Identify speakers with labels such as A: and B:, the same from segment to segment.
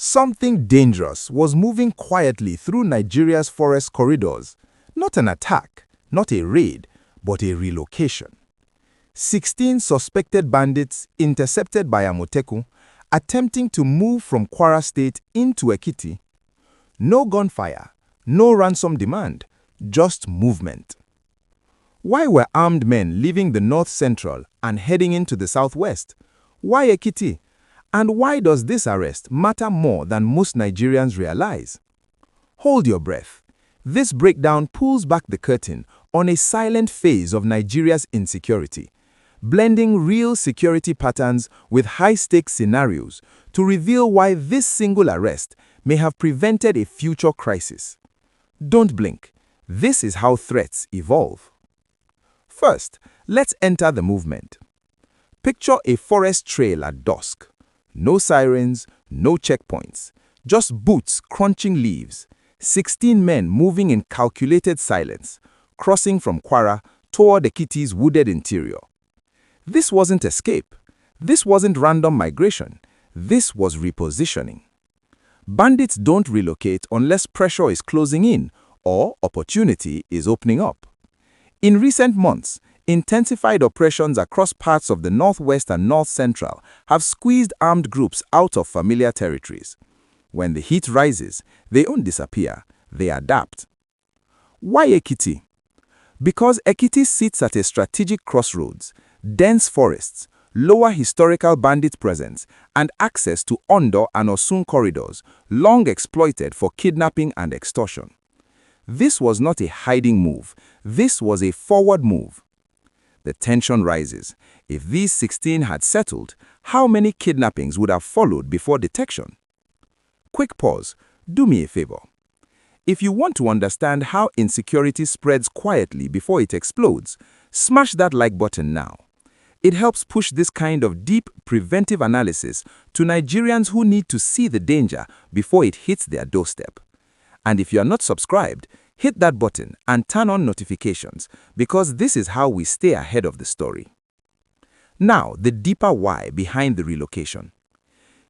A: Something dangerous was moving quietly through Nigeria's forest corridors. Not an attack, not a raid, but a relocation. 16 suspected bandits intercepted by Amotekun attempting to move from Kwara State into Ekiti. No gunfire, no ransom demand, just movement. Why were armed men leaving the north central and heading into the southwest? Why Ekiti? And why does this arrest matter more than most Nigerians realize? Hold your breath. This breakdown pulls back the curtain on a silent phase of Nigeria's insecurity, blending real security patterns with high-stakes scenarios to reveal why this single arrest may have prevented a future crisis. Don't blink. This is how threats evolve. First, let's enter the movement. Picture a forest trail at dusk. No sirens, no checkpoints, just boots crunching leaves, 16 men moving in calculated silence, crossing from Kwara toward Ekiti's wooded interior. This wasn't escape. This wasn't random migration. This was repositioning. Bandits don't relocate unless pressure is closing in or opportunity is opening up. In recent months, intensified operations across parts of the northwest and north central have squeezed armed groups out of familiar territories. When the heat rises, they don't disappear, they adapt. Why Ekiti? Because Ekiti sits at a strategic crossroads, dense forests, lower historical bandit presence, and access to Ondo and Osun corridors, long exploited for kidnapping and extortion. This was not a hiding move, this was a forward move. The tension rises. If these 16 had settled, how many kidnappings would have followed before detection? Quick pause. Do me a favor. If you want to understand how insecurity spreads quietly before it explodes, smash that like button now. It helps push this kind of deep, preventive analysis to Nigerians who need to see the danger before it hits their doorstep. And if you are not subscribed, hit that button and turn on notifications because this is how we stay ahead of the story. Now, the deeper why behind the relocation.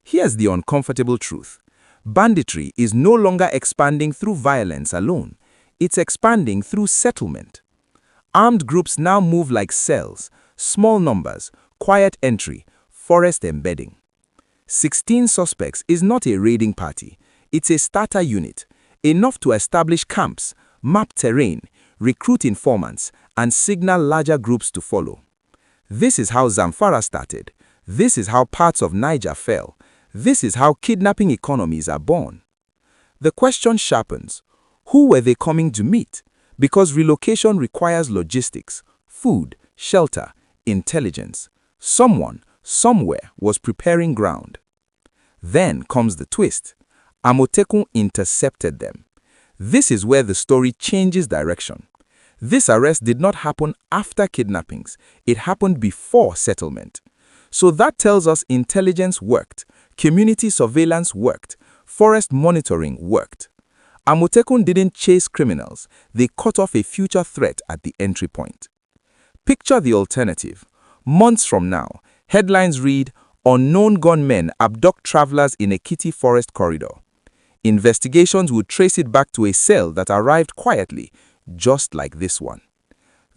A: Here's the uncomfortable truth. Banditry is no longer expanding through violence alone. It's expanding through settlement. Armed groups now move like cells, small numbers, quiet entry, forest embedding. 16 suspects is not a raiding party. It's a starter unit, enough to establish camps, map terrain, recruit informants, and signal larger groups to follow. This is how Zamfara started. This is how parts of Niger fell. This is how kidnapping economies are born. The question sharpens. Who were they coming to meet? Because relocation requires logistics, food, shelter, intelligence. Someone, somewhere was preparing ground. Then comes the twist. Amotekun intercepted them. This is where the story changes direction. This arrest did not happen after kidnappings. It happened before settlement. So that tells us intelligence worked, community surveillance worked, forest monitoring worked. Amotekun didn't chase criminals. They cut off a future threat at the entry point. Picture the alternative. Months from now, headlines read, "Unknown gunmen abduct travelers in Ekiti forest corridor." Investigations would trace it back to a cell that arrived quietly, just like this one.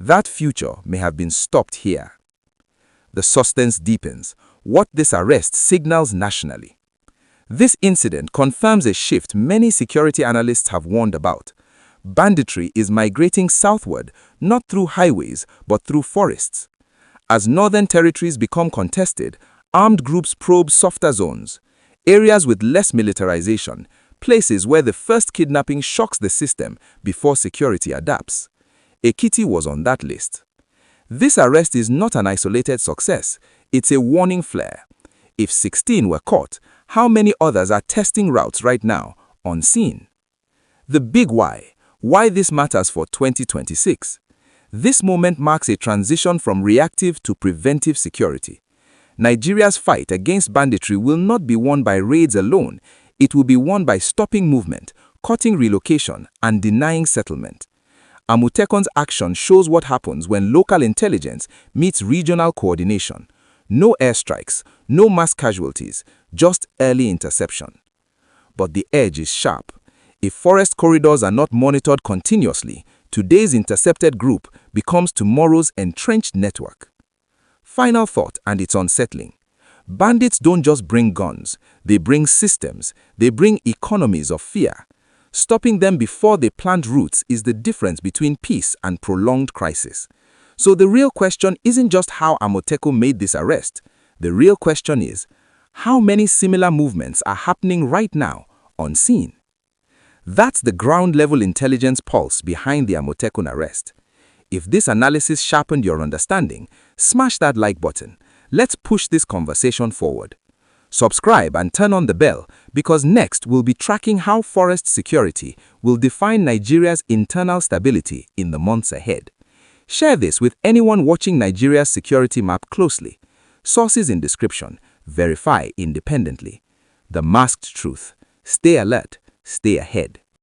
A: That future may have been stopped here. The suspense deepens. What this arrest signals nationally. This incident confirms a shift many security analysts have warned about. Banditry is migrating southward, not through highways, but through forests. As northern territories become contested, armed groups probe softer zones, areas with less militarization, places where the first kidnapping shocks the system before security adapts. Ekiti was on that list. This arrest is not an isolated success, it's a warning flare. If 16 were caught, how many others are testing routes right now, unseen? The big why this matters for 2026. This moment marks a transition from reactive to preventive security. Nigeria's fight against banditry will not be won by raids alone. It will be won by stopping movement, cutting relocation, and denying settlement. Amotekun's action shows what happens when local intelligence meets regional coordination. No airstrikes, no mass casualties, just early interception. but the edge is sharp. If forest corridors are not monitored continuously, today's intercepted group becomes tomorrow's entrenched network. Final thought, and it's unsettling. Bandits don't just bring guns, they bring systems, they bring economies of fear. Stopping them before they plant roots is the difference between peace and prolonged crisis. So the real question isn't just how Amotekun made this arrest. The real question is, how many similar movements are happening right now, unseen? That's the ground-level intelligence pulse behind the Amotekun arrest. If this analysis sharpened your understanding, smash that like button. Let's push this conversation forward. Subscribe and turn on the bell, because next we'll be tracking how forest security will define Nigeria's internal stability in the months ahead. Share this with anyone watching Nigeria's security map closely. Sources in description. Verify independently. The masked truth. Stay alert. Stay ahead.